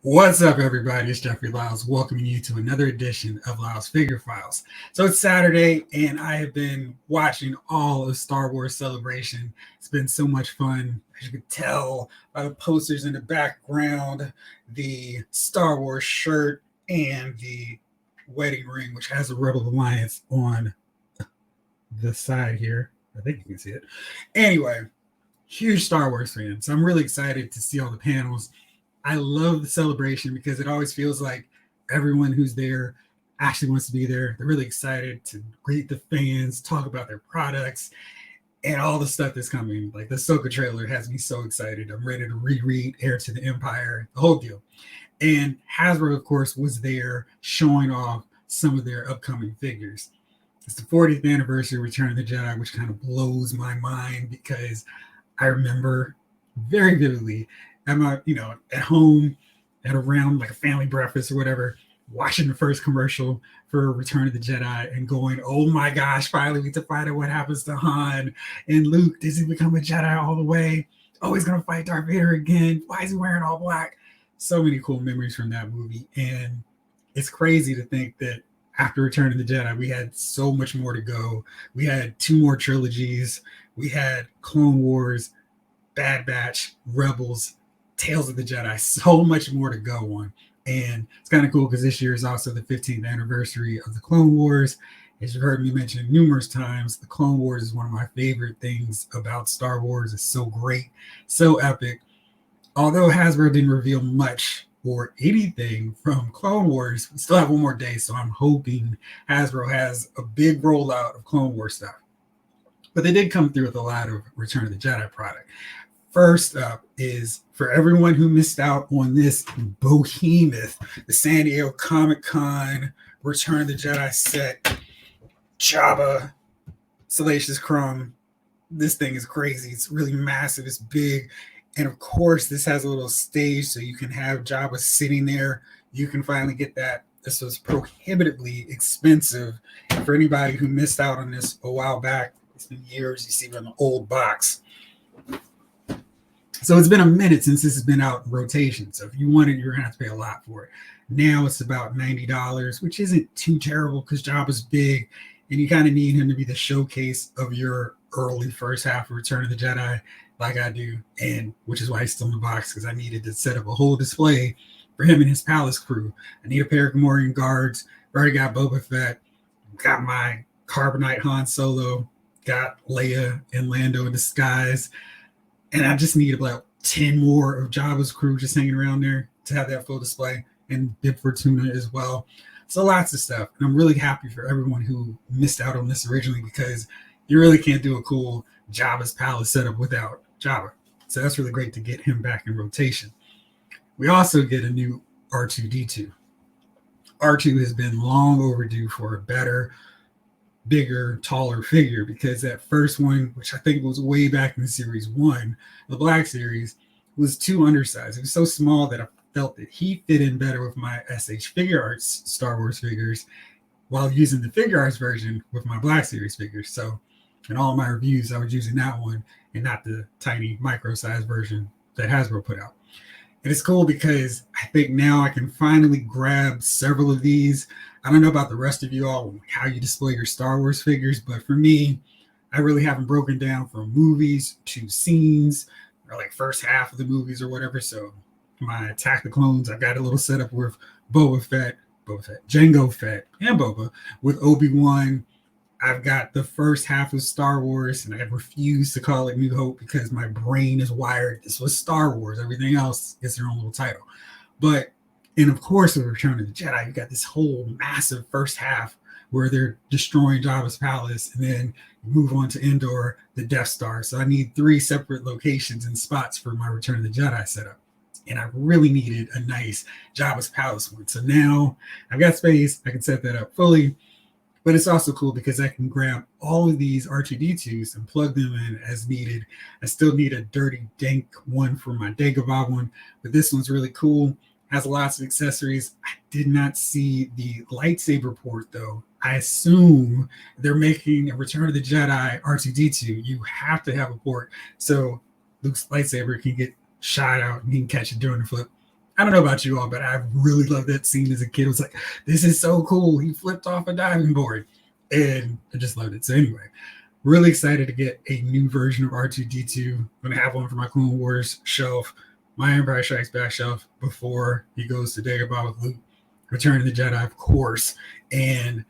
What's up, everybody? It's Jeffrey Lyles welcoming you to another edition of Lyles Figure Files. So it's Saturday, and I have been watching all of Star Wars Celebration. It's been so much fun. As you can tell by the posters in the background, the Star Wars shirt, and the wedding ring, which has a Rebel Alliance on the side here. I think you can see it. Anyway, huge Star Wars fan. So I'm really excited to see all the panels. I love the celebration because it always feels like everyone who's there actually wants to be there. They're really excited to greet the fans, talk about their products, and all the stuff that's coming. Like the Ahsoka trailer has me so excited. I'm ready to reread Heir to the Empire, the whole deal. And Hasbro, of course, was there showing off some of their upcoming figures. It's the 40th anniversary of Return of the Jedi, which kind of blows my mind because I remember very vividly at my, at home at around like a family breakfast or whatever, watching the first commercial for Return of the Jedi and going, oh my gosh, finally we get to find out what happens to Han and Luke. Does he become a Jedi all the way? Oh, he's going to fight Darth Vader again. Why is he wearing all black? So many cool memories from that movie. And it's crazy to think that after Return of the Jedi, we had so much more to go. We had 2 more trilogies. We had Clone Wars, Bad Batch, Rebels, Tales of the Jedi, so much more to go on. And it's kind of cool because this year is also the 15th anniversary of the Clone Wars. As you've heard me mention numerous times, the Clone Wars is one of my favorite things about Star Wars. It's so great, so epic. Although Hasbro didn't reveal much or anything from Clone Wars, we still have one more day, so I'm hoping Hasbro has a big rollout of Clone Wars stuff. But they did come through with a lot of Return of the Jedi product. First up is for everyone who missed out on this behemoth, the San Diego Comic-Con Return of the Jedi set, Jabba, Salacious Crumb. This thing is crazy. It's really massive. It's big. And of course, this has a little stage so you can have Jabba sitting there. You can finally get that. This was prohibitively expensive. And for anybody who missed out on this a while back, it's been years. You see it on the old box. So it's been a minute since this has been out in rotation. So if you want it, you're going to have to pay a lot for it. Now it's about $90, which isn't too terrible because Jabba's big and you kind of need him to be the showcase of your early first half of Return of the Jedi like I do. And which is why he's still in the box because I needed to set up a whole display for him and his palace crew. I need a pair of Gamorrean guards. I've already got Boba Fett. Got my Carbonite Han Solo. Got Leia and Lando in disguise. And I just need about 10 more of Jabba's crew just hanging around there to have that full display, and Bib Fortuna as well. So lots of stuff. And I'm really happy for everyone who missed out on this originally because you really can't do a cool Jabba's Palace setup without Jabba. So that's really great to get him back in rotation. We also get a new R2-D2. R2 has been long overdue for a better, bigger, taller figure because that first one, which I think was way back in series 1, the Black Series, was too undersized. It was so small that I felt that he fit in better with my SH Figure Arts Star Wars figures while using the Figure Arts version with my Black Series figures. So in all my reviews, I was using that one and not the tiny micro-sized version that Hasbro put out. And it's cool because I think now I can finally grab several of these. I don't know about the rest of you all, how you display your Star Wars figures, but for me, I really haven't broken down from movies to scenes or like first half of the movies or whatever. So my Attack the Clones, I've got a little setup with Jango Fett, and Boba with Obi-Wan. I've got the first half of Star Wars, and I refuse to call it New Hope because my brain is wired. This was Star Wars. Everything else gets their own little title. But and of course, with Return of the Jedi, you got this whole massive first half where they're destroying Jabba's palace, and then you move on to Endor, the Death Star. So I need 3 separate locations and spots for my Return of the Jedi setup. And I really needed a nice Jabba's palace one. So now I've got space. I can set that up fully. But it's also cool because I can grab all of these R2-D2s and plug them in as needed. I still need a dirty, dank one for my Dagobah one, but this one's really cool. Has lots of accessories. I did not see the lightsaber port, though. I assume they're making a Return of the Jedi R2-D2. You have to have a port so Luke's lightsaber can get shot out and he can catch it during the flip. I don't know about you all, but I really loved that scene as a kid. It was like, this is so cool. He flipped off a diving board, and I just loved it. So anyway, really excited to get a new version of R2D2. I'm gonna have one for my Clone Wars shelf, my Empire Strikes Back shelf before he goes to Dagobah with Luke, Return of the Jedi, of course, and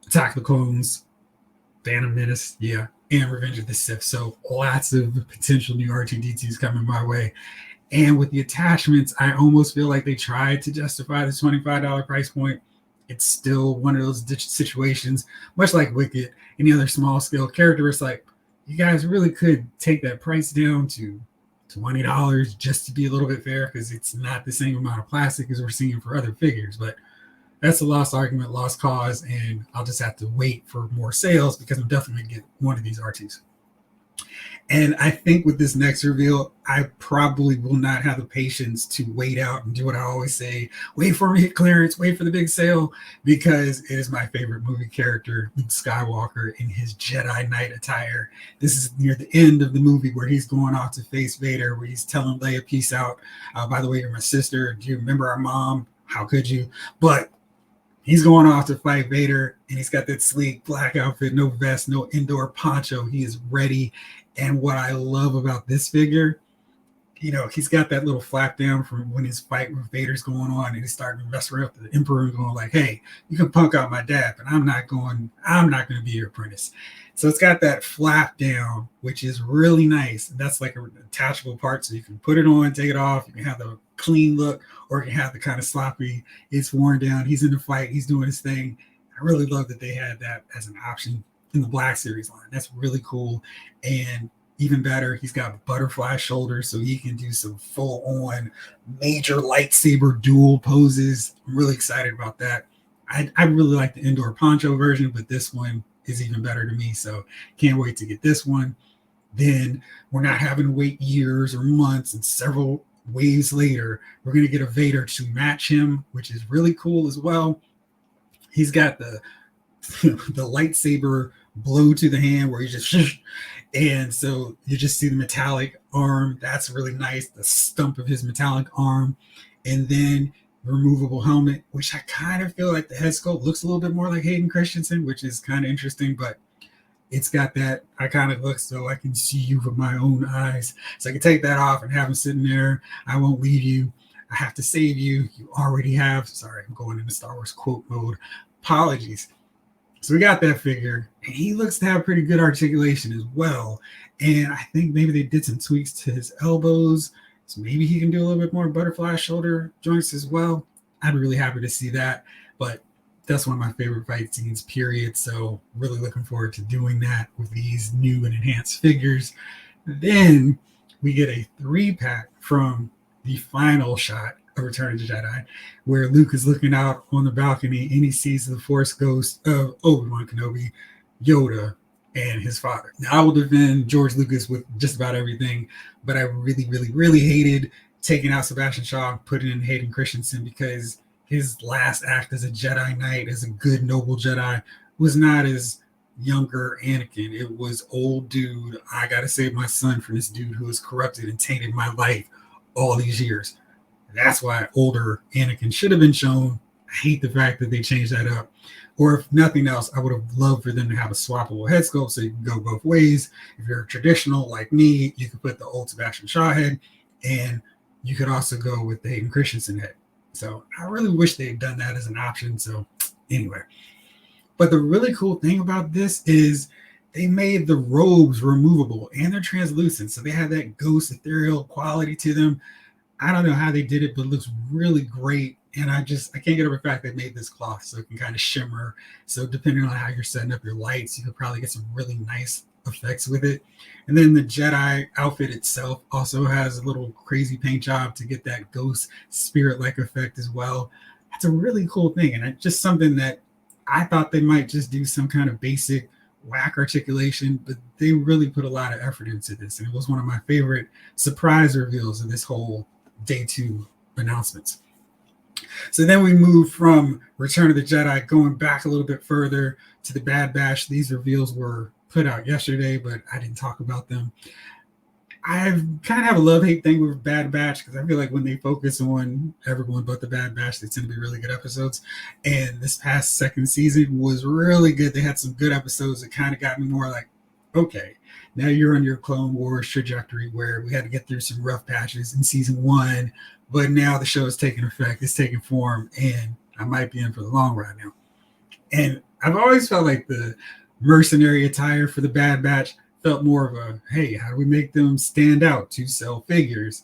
Attack of the Clones, Phantom Menace, yeah, and Revenge of the Sith. So lots of potential new R2D2s coming my way. And with the attachments, I almost feel like they tried to justify the $25 price point. It's still one of those situations, much like Wicked, any other small scale character. It's like, you guys really could take that price down to $20 just to be a little bit fair, because it's not the same amount of plastic as we're seeing for other figures. But that's a lost argument, lost cause, and I'll just have to wait for more sales because I'm definitely going to get one of these R2s. And I think with this next reveal, I probably will not have the patience to wait out and do what I always say, wait for me at clearance, wait for the big sale, because it is my favorite movie character, Luke Skywalker, in his Jedi Knight attire. This is near the end of the movie where he's going off to face Vader, where he's telling Leia, peace out. By the way, you're my sister. Do you remember our mom? How could you? But he's going off to fight Vader, and he's got that sleek black outfit, no vest, no indoor poncho. He is ready. And what I love about this figure, he's got that little flap down from when his fight with Vader's going on, and he's starting to mess around with the Emperor and going like, hey, you can punk out my dad, but I'm not going to be your apprentice. So it's got that flap down, which is really nice. And that's like an attachable part, so you can put it on, take it off. You can have the clean look, or you can have the kind of sloppy, it's worn down, he's in the fight, he's doing his thing. I really love that they had that as an option in the Black Series line. That's really cool. And even better, he's got butterfly shoulders, so he can do some full-on major lightsaber duel poses. I'm really excited about that. I really like the indoor poncho version, but this one is even better to me, so can't wait to get this one. Then we're not having to wait years or months, and several waves later, we're going to get a Vader to match him, which is really cool as well. He's got the lightsaber blow to the hand where he just and so you just see the metallic arm. That's really nice, the stump of his metallic arm. And then removable helmet, which I kind of feel like the head sculpt looks a little bit more like Hayden Christensen, which is kind of interesting, but it's got that iconic look, so I can see you with my own eyes. So I can take that off and have him sitting there. I won't leave you. I have to save you. You already have. Sorry, I'm going into Star Wars quote mode. Apologies. So we got that figure, and he looks to have pretty good articulation as well. And I think maybe they did some tweaks to his elbows, so maybe he can do a little bit more butterfly shoulder joints as well. I'd be really happy to see that, but that's one of my favorite fight scenes, period. So really looking forward to doing that with these new and enhanced figures. Then we get a 3-pack from the final shot of Return of the Jedi, where Luke is looking out on the balcony and he sees the Force ghost of Obi-Wan Kenobi, Yoda, and his father. Now, I will defend George Lucas with just about everything, but I really, really, really hated taking out Sebastian Shaw and putting in Hayden Christensen, because his last act as a Jedi Knight, as a good, noble Jedi, was not as younger Anakin. It was old dude, I gotta save my son from this dude who has corrupted and tainted my life all these years. That's why older Anakin should have been shown. I hate the fact that they changed that up. Or if nothing else, I would have loved for them to have a swappable head sculpt so you can go both ways. If you're traditional like me, you could put the old Sebastian Shaw head, and you could also go with the Hayden Christensen head. So I really wish they had done that as an option. So anyway, but the really cool thing about this is they made the robes removable and they're translucent. So they have that ghost ethereal quality to them. I don't know how they did it, but it looks really great. And I can't get over the fact they made this cloth so it can kind of shimmer. So depending on how you're setting up your lights, you could probably get some really nice effects with it. And then the Jedi outfit itself also has a little crazy paint job to get that ghost spirit-like effect as well. That's a really cool thing. And it's just something that I thought they might just do some kind of basic whack articulation, but they really put a lot of effort into this. And it was one of my favorite surprise reveals of this whole day 2 announcements. So then we move from Return of the Jedi, going back a little bit further to the Bad Batch. These reveals were put out yesterday, but I didn't talk about them. I kind of have a love-hate thing with Bad Batch because I feel like when they focus on everyone but the Bad Batch, they tend to be really good episodes. And this past second season was really good. They had some good episodes that kind of got me more like, okay, now you're on your Clone Wars trajectory where we had to get through some rough patches in season one, but now the show is taking effect, it's taking form, and I might be in for the long run now. And I've always felt like the mercenary attire for the Bad Batch felt more of a, hey, how do we make them stand out to sell figures?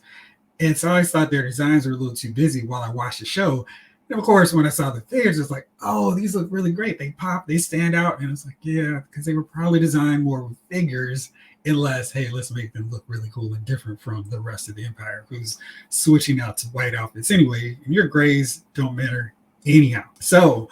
And so I always thought their designs were a little too busy while I watched the show. And of course, when I saw the figures, it's like, oh, these look really great. They pop, they stand out. And it's like, yeah, because they were probably designed more with figures and less, hey, let's make them look really cool and different from the rest of the Empire who's switching out to white outfits anyway. And your grays don't matter anyhow. So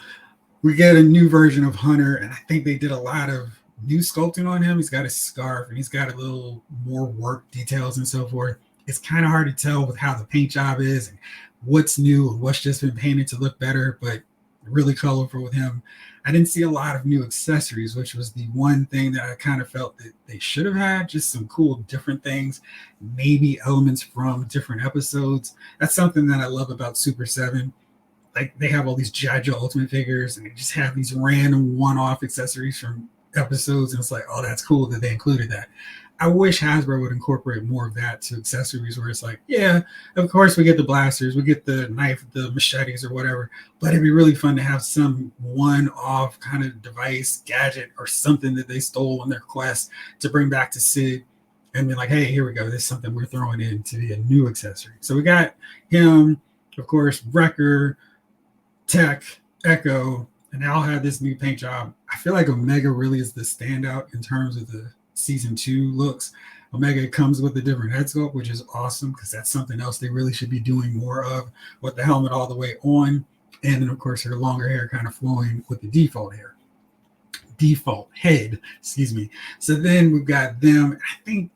we get a new version of Hunter, and I think they did a lot of new sculpting on him. He's got a scarf and he's got a little more work details and so forth. It's kind of hard to tell with how the paint job is and what's new and what's just been painted to look better, but really colorful with him. I didn't see a lot of new accessories, which was the one thing that I kind of felt that they should have had, just some cool different things, maybe elements from different episodes. That's something that I love about Super 7. Like they have all these G.I. Joe Ultimate figures and they just have these random one-off accessories from episodes, and it's like, oh, that's cool that they included that. I wish Hasbro would incorporate more of that to accessories where it's like, yeah, of course we get the blasters, we get the knife, the machetes or whatever, but it'd be really fun to have some one-off kind of device, gadget, or something that they stole on their quest to bring back to Sid and be like, hey, here we go, this is something we're throwing in to be a new accessory. So we got him, of course, Wrecker, Tech, Echo, and now I'll have this new paint job. I feel like Omega really is the standout in terms of the season 2 looks. Omega comes with a different head sculpt, which is awesome because that's something else they really should be doing more of, with the helmet all the way on. And then, of course, her longer hair kind of flowing with the default head, excuse me. So then we've got them. I think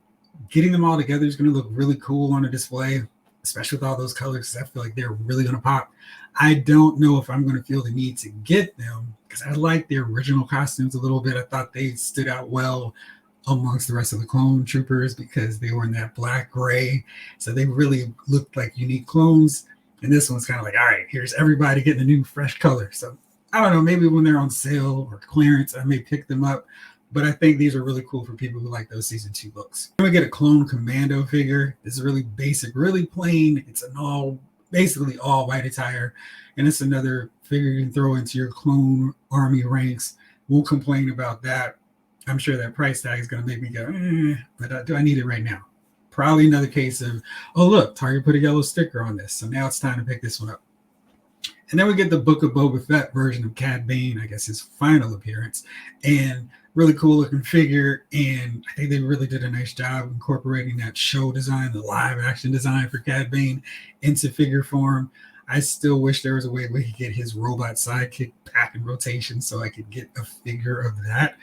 getting them all together is going to look really cool on a display, especially with all those colors. I feel like they're really going to pop. I don't know if I'm going to feel the need to get them because I like the original costumes a little bit. I thought they stood out well amongst the rest of the clone troopers because they were in that black gray. So they really looked like unique clones. And this one's kind of like, all right, here's everybody getting a new fresh color. So I don't know, maybe when they're on sale or clearance, I may pick them up. But I think these are really cool for people who like those season 2 looks. Then we get a clone commando figure. This is really basic, really plain. It's an basically all white attire, and it's another figure you can throw into your clone army ranks. Won't complain about that. I'm sure that price tag is going to make me go, but do I need it right now? Probably another case of, oh look, Target put a yellow sticker on this, so now it's time to pick this one up. And then we get the Book of Boba Fett version of Cad Bane, I guess his final appearance, and really cool looking figure. And I think they really did a nice job incorporating that show design, the live action design for Cad Bane into figure form. I still wish there was a way we could get his robot sidekick back in rotation so I could get a figure of that,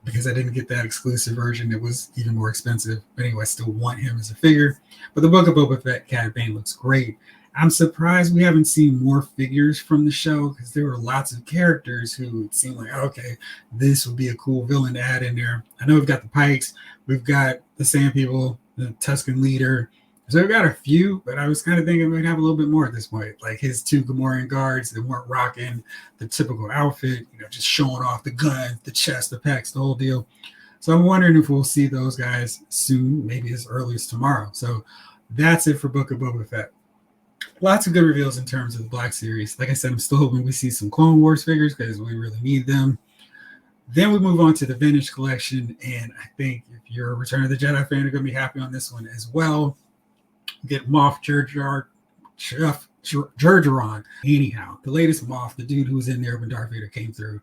because I didn't get that exclusive version. It was even more expensive. But anyway, I still want him as a figure. But the Book of Boba Fett Cad Bane looks great. I'm surprised we haven't seen more figures from the show because there were lots of characters who it seemed like, okay, this would be a cool villain to add in there. I know we've got the Pikes, we've got the Sand People, the Tusken Leader. So we've got a few, but I was kind of thinking we'd have a little bit more at this point, like his 2 Gamorrean guards that weren't rocking the typical outfit, just showing off the gun, the chest, the pecs, the whole deal. So I'm wondering if we'll see those guys soon, maybe as early as tomorrow. So that's it for Book of Boba Fett. Lots of good reveals in terms of the Black Series. Like I said, I'm still hoping we see some Clone Wars figures because we really need them. Then we move on to the Vintage Collection, and I think if you're a Return of the Jedi fan, you're going to be happy on this one as well. Get Moff Jerjeron. Anyhow, the latest Moff, the dude who was in there when Darth Vader came through.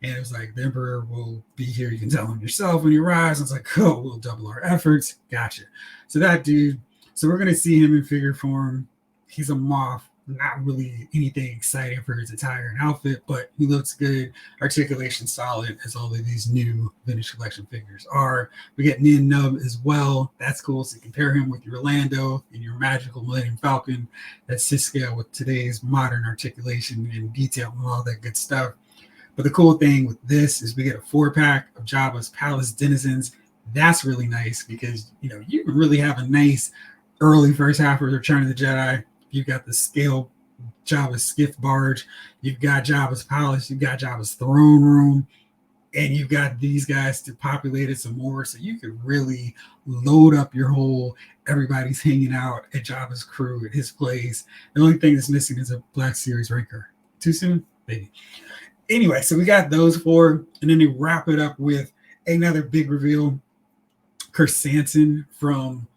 And it was like, the Emperor will be here. You can tell him yourself when you rise. And it's like, oh, we'll double our efforts. Gotcha. So that dude, so we're going to see him in figure form. He's a Moff, not really anything exciting for his attire and outfit, but he looks good. Articulation solid, as all of these new Vintage Collection figures are. We get Nin Nub as well. That's cool. So compare him with your Lando and your magical Millennium Falcon. That's to scale with today's modern articulation and detail and all that good stuff. But the cool thing with this is we get a 4-pack of Jabba's Palace Denizens. That's really nice because, you can really have a nice early first half of Return of the Jedi. You've got the scale Jabba's skiff barge, you've got Jabba's palace, you've got Jabba's throne room, and you've got these guys to populate it some more. So you could really load up your whole, everybody's hanging out at Jabba's crew at his place. The only thing that's missing is a Black Series ranker. Too soon? Maybe. Anyway, so we got those four, and then they wrap it up with another big reveal. Kersantin from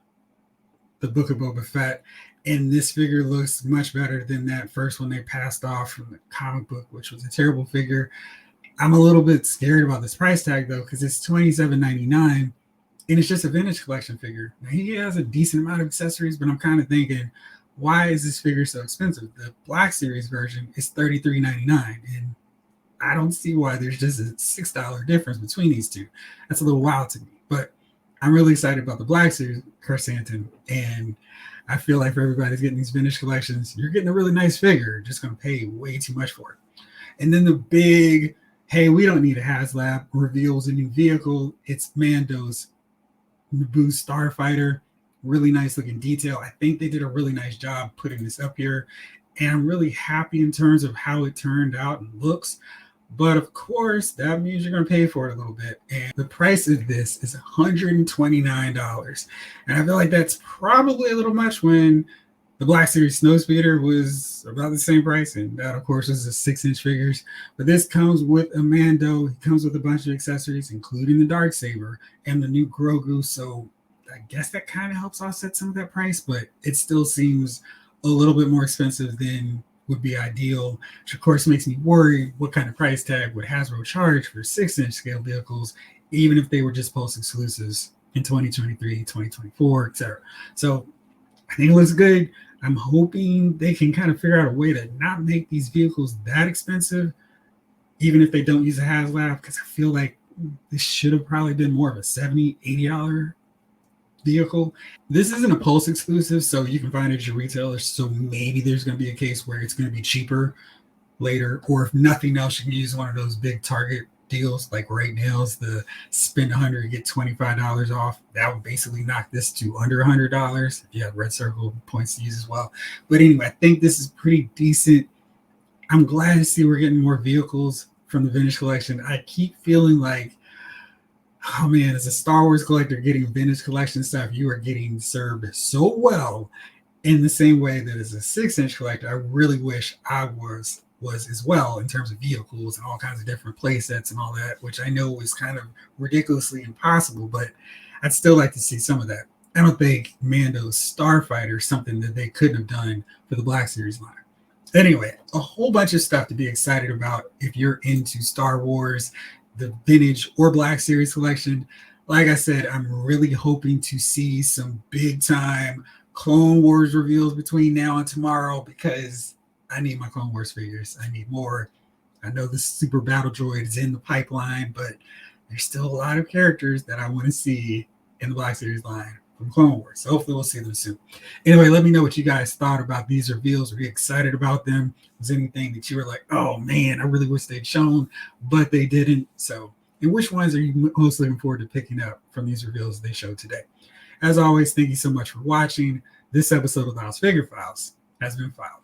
the Book of Boba Fett. And this figure looks much better than that first one they passed off from the comic book, which was a terrible figure. I'm a little bit scared about this price tag, though, because it's $27.99, and it's just a vintage collection figure. Now, he has a decent amount of accessories, but I'm kind of thinking, why is this figure so expensive? The Black Series version is $33.99, and I don't see why there's just a $6 difference between these two. That's a little wild to me, but I'm really excited about the Black Series Kersantin, and I feel like for everybody's getting these vintage collections, you're getting a really nice figure. You're just going to pay way too much for it. And then the big, hey, we don't need a HasLab reveals a new vehicle. It's Mando's Naboo Starfighter. Really nice looking detail. I think they did a really nice job putting this up here. And I'm really happy in terms of how it turned out and looks. But of course, that means you're going to pay for it a little bit. And the price of this is $129. And I feel like that's probably a little much when the Black Series Snowspeeder was about the same price. And that, of course, is a 6-inch figures. But this comes with a Mando. He comes with a bunch of accessories, including the Darksaber and the new Grogu. So I guess that kind of helps offset some of that price. But it still seems a little bit more expensive than would be ideal, which of course makes me worry what kind of price tag would Hasbro charge for 6-inch scale vehicles, even if they were just post exclusives in 2023, 2024, etc. So I think it looks good. I'm hoping they can kind of figure out a way to not make these vehicles that expensive, even if they don't use a HasLab, because I feel like this should have probably been more of a $70, $80 vehicle. This isn't a Pulse exclusive, so you can find it at your retailer. So maybe there's going to be a case where it's going to be cheaper later, or if nothing else, you can use one of those big Target deals like right now is the spend $100 get $25 off. That would basically knock this to under $100 if you have Red Circle points to use as well. But anyway, I think this is pretty decent. I'm glad to see we're getting more vehicles from the vintage collection. I keep feeling like, oh man, as a Star Wars collector getting vintage collection stuff, you are getting served so well. In the same way that as a 6-inch collector, I really wish I was as well in terms of vehicles and all kinds of different play sets and all that, which I know is kind of ridiculously impossible, but I'd still like to see some of that. I don't think Mando's Starfighter is something that they couldn't have done for the Black Series line. Anyway, a whole bunch of stuff to be excited about if you're into Star Wars, the vintage or Black Series collection. Like I said, I'm really hoping to see some big time Clone Wars reveals between now and tomorrow, because I need my Clone Wars figures. I need more. I know the Super Battle Droid is in the pipeline, but there's still a lot of characters that I want to see in the Black Series line from Clone Wars. So hopefully we'll see them soon. Anyway, let me know what you guys thought about these reveals. Were you excited about them? Was anything that you were like, oh man, I really wish they'd shown, but they didn't? So, and which ones are you most looking forward to picking up from these reveals they showed today? As always, thank you so much for watching. This episode of the House Figure Files has been filed.